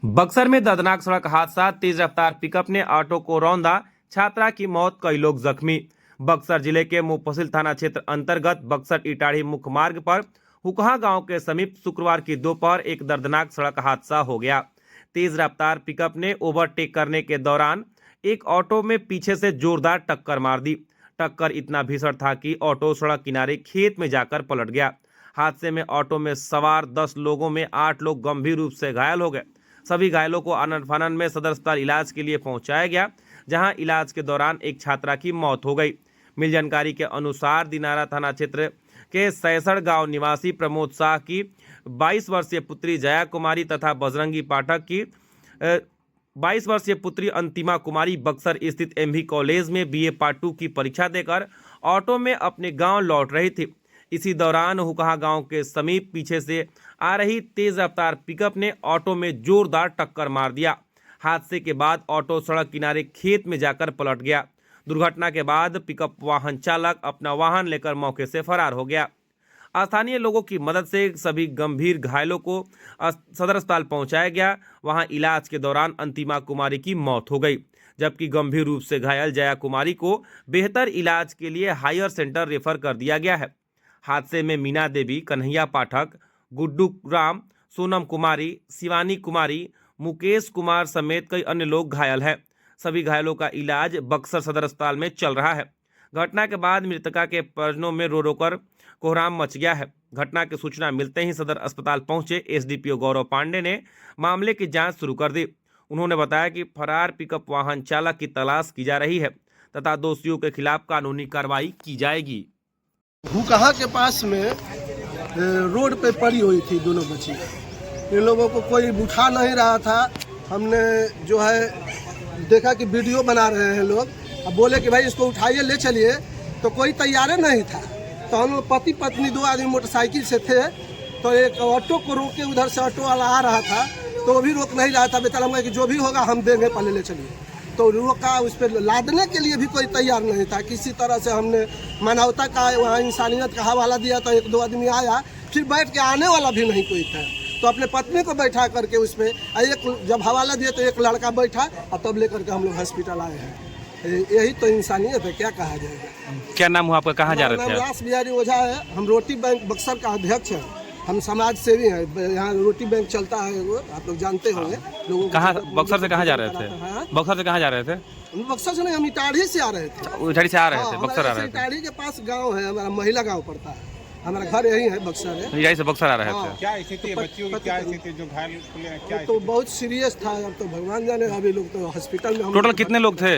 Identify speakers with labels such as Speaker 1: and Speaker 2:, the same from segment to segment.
Speaker 1: बक्सर में दर्दनाक सड़क हादसा, तेज रफ्तार पिकअप ने ऑटो को रौंदा, छात्रा की मौत, कई लोग जख्मी। बक्सर जिले के मुफस्सिल थाना क्षेत्र अंतर्गत बक्सर इटाढ़ी मुख्य मार्ग पर हुकहा गांव के समीप शुक्रवार की दोपहर एक दर्दनाक सड़क हादसा हो गया। तेज रफ्तार पिकअप ने ओवरटेक करने के दौरान एक ऑटो में पीछे से जोरदार टक्कर मार दी। टक्कर इतना भीषण था कि ऑटो सड़क किनारे खेत में जाकर पलट गया। हादसे में ऑटो में सवार 10 लोगों में 8 लोग गंभीर रूप से घायल हो गए। सभी घायलों को आनन फानन में सदर अस्पताल इलाज के लिए पहुंचाया गया, जहां इलाज के दौरान एक छात्रा की मौत हो गई। मिल जानकारी के अनुसार दिनारा थाना क्षेत्र के सैसड़ गांव निवासी प्रमोद शाह की 22 वर्षीय पुत्री जया कुमारी तथा बजरंगी पाठक की 22 वर्षीय पुत्री अंतिमा कुमारी बक्सर स्थित एमवी कॉलेज में बीए पार्ट 2 की परीक्षा देकर ऑटो में अपने गांव लौट रही थी। इसी दौरान हुकहा गांव के समीप पीछे से आ रही तेज रफ्तार पिकअप ने ऑटो में जोरदार टक्कर मार दिया। हादसे के बाद ऑटो सड़क किनारे खेत में जाकर पलट गया। दुर्घटना के बाद पिकअप वाहन चालक अपना वाहन लेकर मौके से फरार हो गया। स्थानीय लोगों की मदद से सभी गंभीर घायलों को सदर अस्पताल पहुंचाया गया। वहां इलाज के दौरान अंतिमा कुमारी की मौत हो गई, जबकि गंभीर रूप से घायल जया कुमारी को बेहतर इलाज के लिए हायर सेंटर रेफर कर दिया गया है। हादसे में मीना देवी, कन्हैया पाठक, गुड्डू राम, सोनम कुमारी, शिवानी कुमारी, मुकेश कुमार समेत कई अन्य लोग घायल हैं। सभी घायलों का इलाज बक्सर सदर अस्पताल में चल रहा है। घटना के बाद मृतका के परिजनों में रो रो कर कोहराम मच गया है। घटना की सूचना मिलते ही सदर अस्पताल पहुंचे एसडीपीओ गौरव पांडे ने मामले की जांच शुरू कर दी। उन्होंने बताया कि फरार पिकअप वाहन चालक की तलाश की जा रही है तथा दोषियों के खिलाफ कानूनी कार्रवाई की जाएगी।
Speaker 2: हुकहा के पास में रोड पे पड़ी हुई थी दोनों बच्ची। इन लोगों को कोई उठा नहीं रहा था। हमने जो है देखा कि वीडियो बना रहे हैं लोग, अब बोले कि भाई इसको उठाइए ले चलिए, तो कोई तैयार नहीं था। तो हम लोग पति पत्नी 2 आदमी मोटरसाइकिल से थे, तो एक ऑटो को रोके, उधर से ऑटो वाला आ रहा था तो वो भी रोक नहीं रहा था। बेचारा हम कि जो भी होगा हम देंगे, पहले ले चलिए। तो रोका, उस पर लादने के लिए भी कोई तैयार नहीं था। किसी तरह से हमने मानवता का, वहाँ इंसानियत का हवाला दिया, तो 1-2 आदमी आया, फिर बैठ के आने वाला भी नहीं कोई था। तो अपने पत्नी को बैठा करके उस पर एक जब हवाला दिया तो एक लड़का बैठा और तब लेकर के हम लोग हॉस्पिटल आए हैं। यही तो इंसानियत है, क्या कहा जाएगा।
Speaker 1: क्या नाम हुआ आपका, कहाँ जा रहे थे?
Speaker 2: रास बिहारी ओझा है। हम रोटी बैंक बक्सर का अध्यक्ष हैं। हम समाज सेवी हैं। यहाँ रोटी बैंक चलता है, वो आप लोग जानते होंगे। लोगों
Speaker 1: कहाँ बक्सर से कहाँ जा रहे थे? बक्सर से कहाँ जा रहे थे?
Speaker 2: हम बक्सर से नहीं, हम इटाढ़ी से आ रहे थे।
Speaker 1: इटाढ़ी से आ रहे थे, बक्सर आ रहे थे।
Speaker 2: इटाढ़ी के पास गांव है हमारा, महिला गांव पड़ता है। हमारा घर यही है, बक्सर है।
Speaker 1: इटाढ़ी से बक्सर आ रहे थे।
Speaker 3: क्या स्थिति है बच्चियों की, क्या स्थिति जो घायल क्या?
Speaker 2: तो बहुत सीरियस था। अब तो भगवान जाने, अभी लोग तो हॉस्पिटल में।
Speaker 1: टोटल कितने लोग थे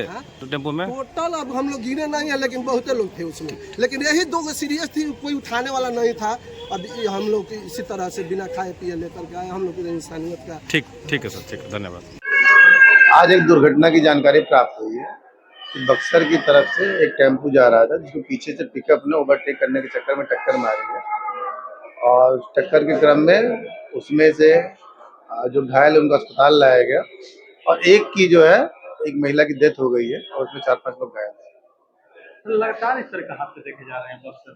Speaker 1: टेम्पो में?
Speaker 2: टोटल अब हम लोग गिने नहीं है, लेकिन बहुत लोग थे उसमें। लेकिन यही 2 सीरियस थी, कोई उठाने वाला नहीं था। अब हम लोग इसी तरह से बिना खाए पिए लेकर के आए। हम लोग की इंसानियत का
Speaker 1: ठीक है सर, ठीक है, धन्यवाद।
Speaker 4: आज एक दुर्घटना की जानकारी प्राप्त हुई है कि बक्सर की तरफ से एक टेम्पो जा रहा था, जिसको पीछे से पिकअप ने ओवरटेक करने के चक्कर में टक्कर मारी है। और टक्कर के क्रम में उसमें से जो घायल उनको अस्पताल लाया गया, और एक की जो है एक महिला की डेथ हो गई है, और उसमें 4-5 लोग घायल हैं।
Speaker 5: लगातार इस तरह का हादसे देखे जा रहे हैं बक्सर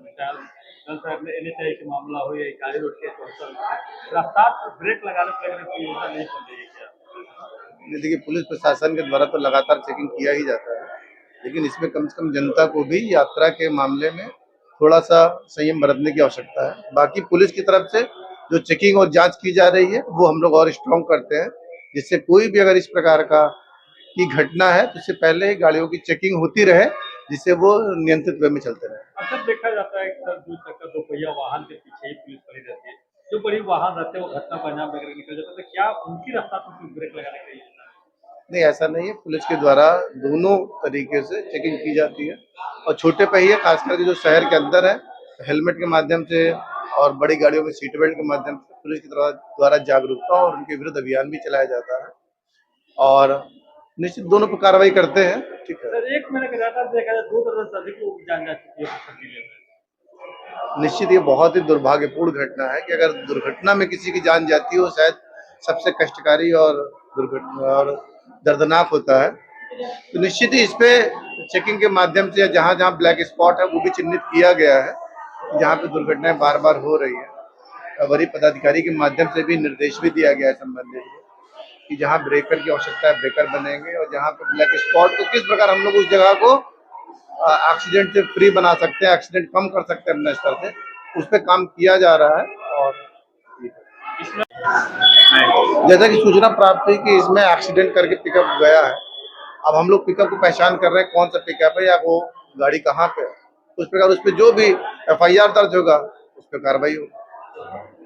Speaker 5: में। एनएचआई के मामला हो या काली रोड के रफ्तार पर ब्रेक लगाने पर कोई योजना नहीं चल रही है क्या?
Speaker 4: देखिए, पुलिस प्रशासन के द्वारा तो लगातार चेकिंग किया ही जाता है, लेकिन इसमें कम से कम जनता को भी यात्रा के मामले में थोड़ा सा संयम बरतने की आवश्यकता है। बाकी पुलिस की तरफ से जो चेकिंग और जांच की जा रही है, वो हम लोग और स्ट्रॉन्ग करते हैं, जिससे कोई भी अगर इस प्रकार का की घटना है तो इससे पहले ही गाड़ियों की चेकिंग होती रहे, जिससे वो नियंत्रित वे में चलते रहे।
Speaker 5: अक्सर देखा जाता है कि दूर तक 2 पहिया वाहन के पीछे ही पुलिस खड़ी रहती है। जो बड़ी वाहन रहते हैं वो घटना को अंजाम देकर निकल जाता है, तो क्या उनकी रफ्तार पर ब्रेक लगाने का योजना है?
Speaker 4: नहीं, ऐसा नहीं है। पुलिस के द्वारा दोनों तरीके से चेकिंग की जाती है, और छोटे पहिए खास करके जो शहर के अंदर है, हेलमेट के माध्यम से और बड़ी गाड़ियों में सीट बेल्ट के माध्यम से पुलिस के द्वारा जागरूकता और उनके विरुद्ध अभियान भी चलाया जाता है, और निश्चित दोनों पर कार्रवाई करते हैं। ठीक है
Speaker 5: सर, 1 महीने के लगातार देखा जाए 2 दर्जन से अधिक लोगों की जान जा चुकी है बक्सर जिले में।
Speaker 4: निश्चित ये बहुत ही दुर्भाग्यपूर्ण घटना है कि अगर दुर्घटना में किसी की जान जाती हो, शायद सबसे कष्टकारी और दुर्घटना और दर्दनाक होता है। तो निश्चित ही इस पे चेकिंग के माध्यम से जहाँ जहाँ ब्लैक स्पॉट है वो भी चिन्हित किया गया है, जहाँ पे दुर्घटनाएं बार बार हो रही है। वरीय पदाधिकारी के माध्यम से भी निर्देश भी दिया गया है संबंधित। कि जहाँ ब्रेकर की आवश्यकता है ब्रेकर बनेंगे, और जहाँ पे ब्लैक स्पॉट, तो किस प्रकार हम लोग उस जगह को एक्सीडेंट से फ्री बना सकते हैं, एक्सीडेंट कम कर सकते हैं अपने स्तर से, उस पर काम किया जा रहा है। और जैसा कि सूचना प्राप्त हुई कि इसमें एक्सीडेंट करके पिकअप गया है, अब हम लोग पिकअप को पहचान कर रहे हैं कौन सा पिकअप है या वो गाड़ी कहाँ पे है, उस प्रकार उस पर जो भी FIR दर्ज होगा उस पर कार्रवाई होगी।